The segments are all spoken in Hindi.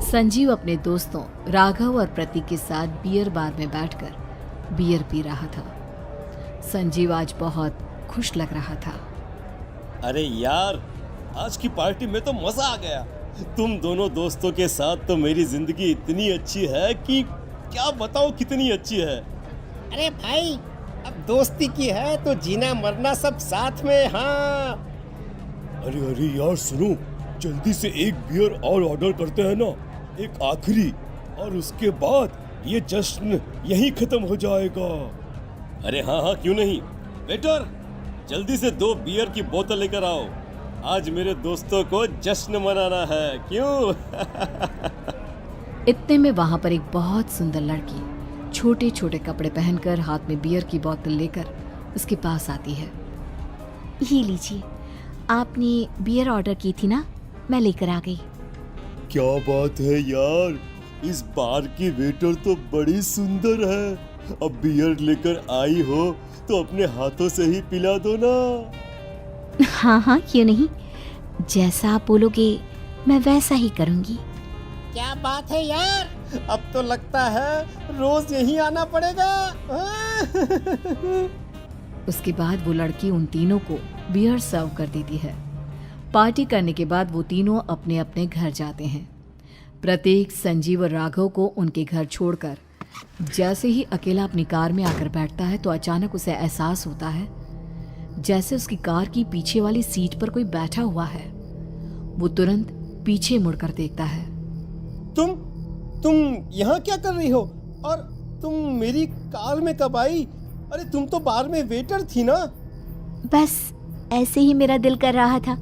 संजीव अपने दोस्तों राघव और प्रतीक के साथ बियर बार में बैठकर बियर पी रहा था। संजीव आज बहुत खुश लग रहा था। अरे यार, आज की पार्टी में तो मजा आ गया। तुम दोनों दोस्तों के साथ तो मेरी जिंदगी इतनी अच्छी है कि क्या बताऊं कितनी अच्छी है। अरे भाई, अब दोस्ती की है तो जीना मरना सब साथ में। हाँ अरे यार सुनो, जल्दी से एक बियर और ऑर्डर करते हैं ना, एक आखिरी, और उसके बाद ये जश्न यहीं खत्म हो जाएगा। अरे हाँ, क्यों नहीं। वेटर, जल्दी से 2 बियर की बोतल लेकर आओ। आज मेरे दोस्तों को जश्न मनाना है, क्यों? इतने में वहां पर एक बहुत सुंदर लड़की छोटे छोटे कपड़े पहनकर हाथ में बियर की बोतल लेकर उसके पास आती है। ये लीजिए, आपने बियर ऑर्डर की थी ना, मैं लेकर आ गई। क्या बात है यार, इस बार की वेटर तो बड़ी सुंदर है। अब बियर लेकर आई हो तो अपने हाथों से ही पिला दो ना। हाँ, क्यों नहीं, जैसा आप बोलोगे मैं वैसा ही करूँगी। क्या बात है यार, अब तो लगता है रोज यहीं आना पड़ेगा। उसके बाद वो लड़की उन तीनों को बियर सर्व कर देती है। पार्टी करने के बाद वो तीनों अपने अपने घर जाते हैं। प्रतीक, संजीव और राघव को उनके घर छोड़कर जैसे ही अकेला अपनी कार में आकर बैठता है तो अचानक उसे एहसास होता है जैसे उसकी कार की पीछे वाली सीट पर कोई बैठा हुआ है। वो तुरंत पीछे मुड़कर देखता है। तुम यहाँ क्या कर रही हो? और तुम मेरी कार में कब आई? अरे तुम तो बार में वेटर थी ना। बस ऐसे ही मेरा दिल कर रहा था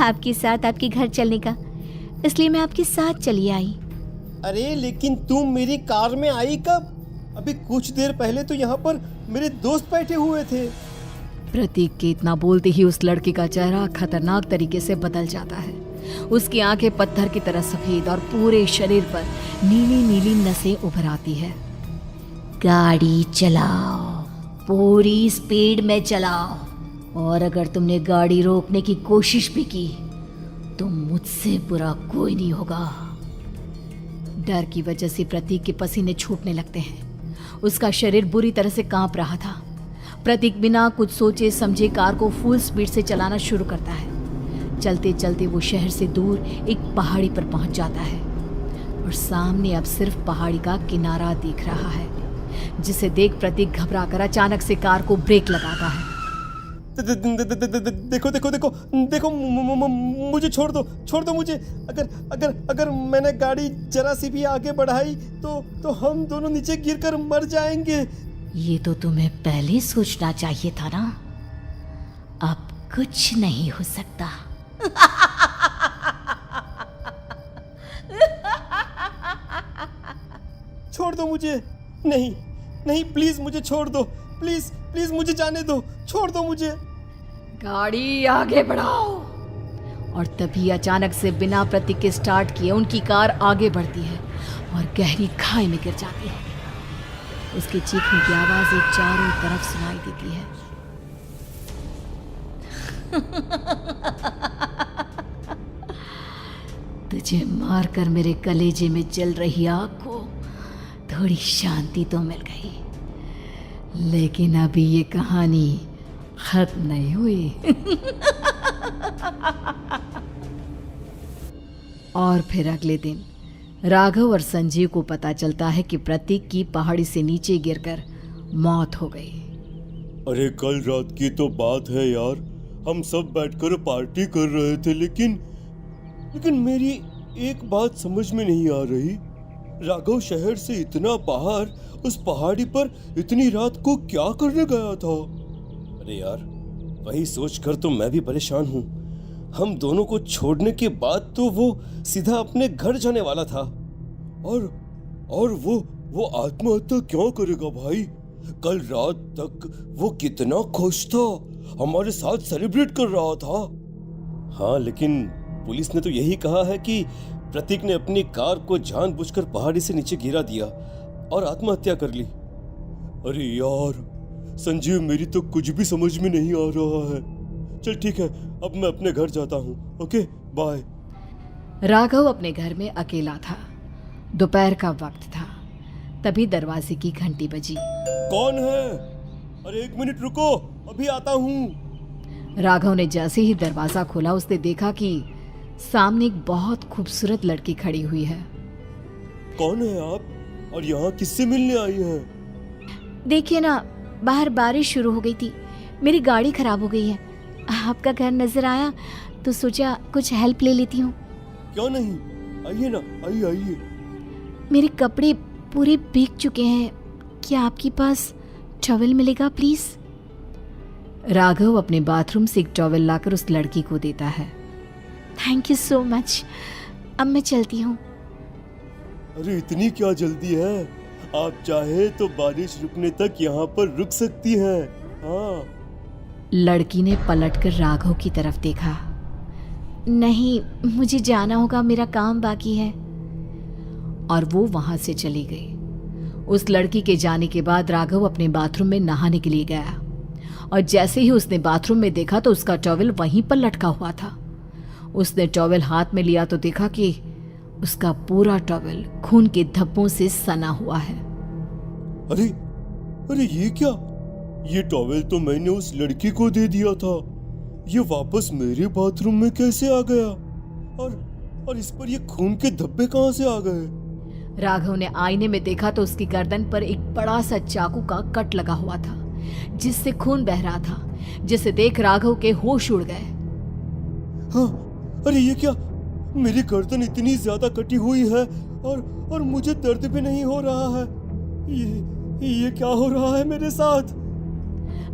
आपके साथ आपके घर चलने का, इसलिए मैं आपके साथ चली आई। अरे लेकिन तुम मेरी कार में आई कब? अभी कुछ देर पहले तो यहाँ पर मेरे दोस्त बैठे हुए थे। प्रतीक के इतना बोलते ही उस लड़के का चेहरा खतरनाक तरीके से बदल जाता है। उसकी आंखें पत्थर की तरह सफेद और पूरे शरीर पर नीली नीली नसें उभर आती है। गाड़ी चलाओ, पूरी स्पीड में चलाओ, और अगर तुमने गाड़ी रोकने की कोशिश भी की तो मुझसे बुरा कोई नहीं होगा। डर की वजह से प्रतीक के पसीने छूटने लगते हैं। उसका शरीर बुरी तरह से कांप रहा था। प्रतीक बिना कुछ सोचे समझे कार को फुल स्पीड से चलाना शुरू करता है। चलते चलते वो शहर से दूर एक पहाड़ी पर पहुंच जाता है और सामने अब सिर्फ पहाड़ी का किनारा दिख रहा है, जिसे देख प्रतीक घबराकर अचानक से कार को ब्रेक लगाता है। देखो, मुझे छोड़ दो मुझे। अगर मैंने गाड़ी जरा सी भी आगे बढ़ाई तो हम दोनों नीचे गिरकर मर जाएंगे। ये तो तुम्हें पहले सोचना चाहिए था ना। अब कुछ नहीं हो सकता। छोड़ दो मुझे। नहीं, प्लीज मुझे छोड़ दो। प्लीज मुझे जाने दो। छोड़ दो मुझे। गाड़ी आगे बढ़ाओ। और तभी अचानक से बिना प्रतीक के स्टार्ट किए उनकी कार आगे बढ़ती है और गहरी खाई में गिर जाती है। उसके चीखने की आवाज एक चारों तरफ सुनाई देती है। तुझे मारकर मेरे कलेजे में जल रही आग को थोड़ी शांति तो मिल गई, लेकिन अभी ये कहानी खत्म नहीं हुई। और फिर अगले दिन राघव और संजीव को पता चलता है कि प्रतीक की पहाड़ी से नीचे गिरकर मौत हो गई। अरे कल रात की तो बात है यार, हम सब बैठकर पार्टी कर रहे थे, लेकिन मेरी एक बात समझ में नहीं आ रही। राघव शहर से इतना बाहर उस पहाड़ी पर इतनी रात को क्या करने गया था? अरे यार, वही सोचकर तो मैं भी परेशान हूँ। हम दोनों को छोड़ने के बाद तो वो सीधा अपने घर जाने वाला था, और वो आत्महत्या क्यों करेगा भाई? कल रात तक वो कितना खुश था, हमारे साथ सेलिब्रेट कर रहा था। हाँ, लेकिन पुलिस ने तो यही कहा है कि प्रतीक ने अपनी कार को जानबूझकर पहाड़ी से नीचे गिरा दिया और आत्महत्या कर ली। अरे यार, संजीव मेरी तो कुछ भी समझ में नहीं आ रहा है। चल ठीक है, अब मैं अपने घर जाता हूँ। Okay bye. राघव अपने घर में अकेला था। दोपहर का वक्त था। तभी दरवाजे की घंटी बजी। कौन है? अरे 1 मिनट रुको, अभी आता हूँ। राघव ने जैसे ही दरवाजा खोला उसने देखा कि सामने एक बहुत खूबसूरत लड़की खड़ी हुई है। कौन है आप और यहाँ किससे मिलने आई हैं? देखिए ना, बाहर बारिश शुरू हो गई थी, मेरी गाड़ी खराब हो गई है। आपका घर नजर आया तो सोचा कुछ हेल्प ले लेती हूँ। क्यों नहीं, आइए ना, आइए आइए। मेरे कपड़े पूरे भीग चुके हैं, क्या आपके पास टॉवल मिलेगा प्लीज? राघव अपने बाथरूम से एक टॉवल लाकर उस लड़की को देता है। थैंक यू सो मच, अब मैं चलती हूँ। अरे इतनी क्या जल्दी है? आप चाहे तो बारिश रुकने तक यहाँ पर रुक सकती हैं। हाँ। लड़की ने पलटकर राघव की तरफ देखा। नहीं, मुझे जाना होगा, मेरा काम बाकी है। और वो वहां से चली गई। उस लड़की के जाने के बाद राघव अपने बाथरूम में नहाने के लिए गया और जैसे ही उसने बाथरूम में देखा तो उसका टॉवल वहीं पर लटका हुआ था। उसने टॉवल हाथ में लिया तो देखा कि उसका पूरा टॉवल खून के धब्बों से सना हुआ है। अरे अरे ये क्या? ये टॉवल तो मैंने उस लड़की को दे दिया था। ये वापस मेरे बाथरूम में कैसे आ गया? और इस पर ये खून के धब्बे कहां से आ गए? राघव ने आईने में देखा तो उसकी गर्दन पर एक बड़ा सा चाकू का कट लगा हुआ था जिससे खून बह रहा था, जिसे देख राघव के होश उड़ गए। हाँ, अरे ये क्या? मेरी गर्दन इतनी ज्यादा कटी हुई है और मुझे दर्द भी नहीं हो रहा है। ये क्या हो रहा है मेरे साथ?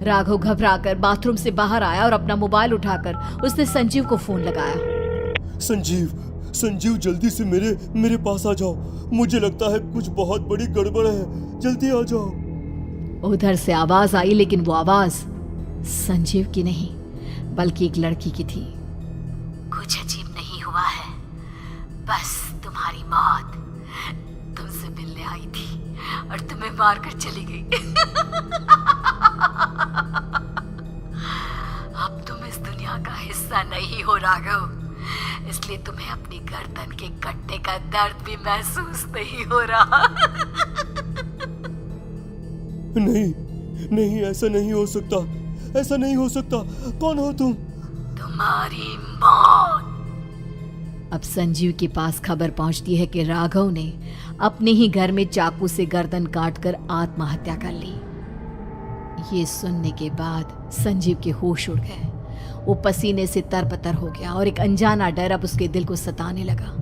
राघव घबराकर बाथरूम से बाहर आया और अपना मोबाइल उठाकर उसने संजीव को फोन लगाया। संजीव जल्दी से मेरे पास आ जाओ। मुझे लगता है कुछ बहुत बड़ी गड़बड़ है, जल्दी आ जाओ। उधर से आवाज आई, लेकिन वो आवाज संजीव की नहीं बल्कि एक लड़की की थी। कुछ अजीब नहीं हुआ है, बस तुम्हारी मौत तुमसे मिलने आई थी और तुम्हें मारकर चली गई। अब तुम इस दुनिया का हिस्सा नहीं हो राघव, इसलिए तुम्हें अपनी गर्दन के कटने का दर्द भी महसूस नहीं हो रहा। नहीं, ऐसा नहीं हो सकता, ऐसा नहीं हो सकता। कौन हो तुम? तुम्हारी मौत। अब संजीव के पास खबर पहुंचती है कि राघव ने अपने ही घर में चाकू से गर्दन काटकर आत्महत्या कर ली। ये सुनने के बाद संजीव के होश उड़ गए। वो पसीने से तरबतर हो गया और एक अनजाना डर अब उसके दिल को सताने लगा।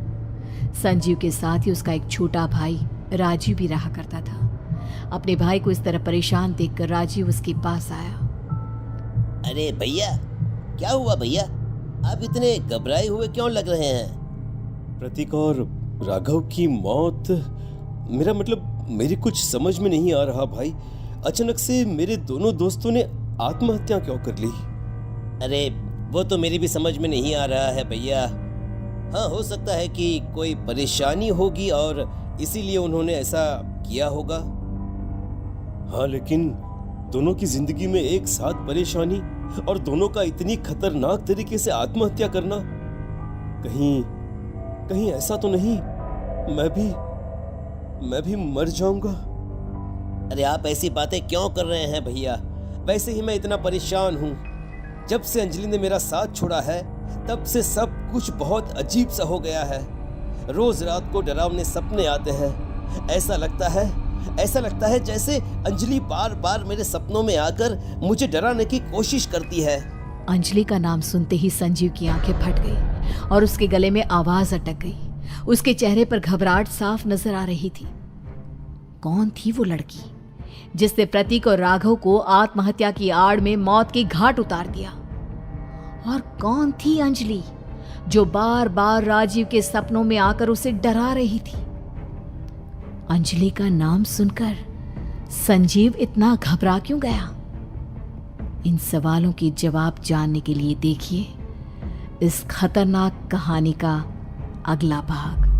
संजीव के साथ ही उसका एक छोटा भाई राजीव भी रहा करता था। अपने भाई को इस तरह परेशान देखकर राजीव उसके पास आया। अरे भैया, क्या हुआ भैया? आप इतने घबराए हुए क्यों लग रहे हैं? प्रतीक और राघव की मौत, मेरा मतलब मेरी कुछ समझ में नहीं आ रहा भाई। अचानक से मेरे दोनों दोस्तों ने आत्महत्या क्यों कर ली? अरे वो तो मेरी भी समझ में नहीं आ रहा है भैया। हाँ, हो सकता है कि कोई परेशानी होगी और इसीलिए उन्होंने ऐसा किया होगा। हाँ, लेकिन दोनों की जिंदगी में एक साथ परेशानी और दोनों का इतनी खतरनाक तरीके से आत्महत्या करना, कहीं ऐसा तो नहीं मैं भी मर जाऊंगा? अरे आप ऐसी बातें क्यों कर रहे हैं भैया? वैसे ही मैं इतना परेशान हूँ। जब से अंजलि ने मेरा साथ छोड़ा है तब से सब कुछ बहुत अजीब सा हो गया है। रोज रात को डरावने सपने आते हैं। ऐसा लगता है जैसे अंजलि बार बार मेरे सपनों में आकर मुझे डराने की कोशिश करती है। अंजलि का नाम सुनते ही संजीव की आंखें फट गई और उसके गले में आवाज अटक गई। उसके चेहरे पर घबराहट साफ नजर आ रही थी। कौन थी वो लड़की जिसने प्रतीक और राघव को आत्महत्या की आड़ में मौत के घाट उतार दिया? और कौन थी अंजलि जो बार बार राजीव के सपनों में आकर उसे डरा रही थी? अंजलि का नाम सुनकर संजीव इतना घबरा क्यों गया? इन सवालों के जवाब जानने के लिए देखिए इस खतरनाक कहानी का अगला भाग।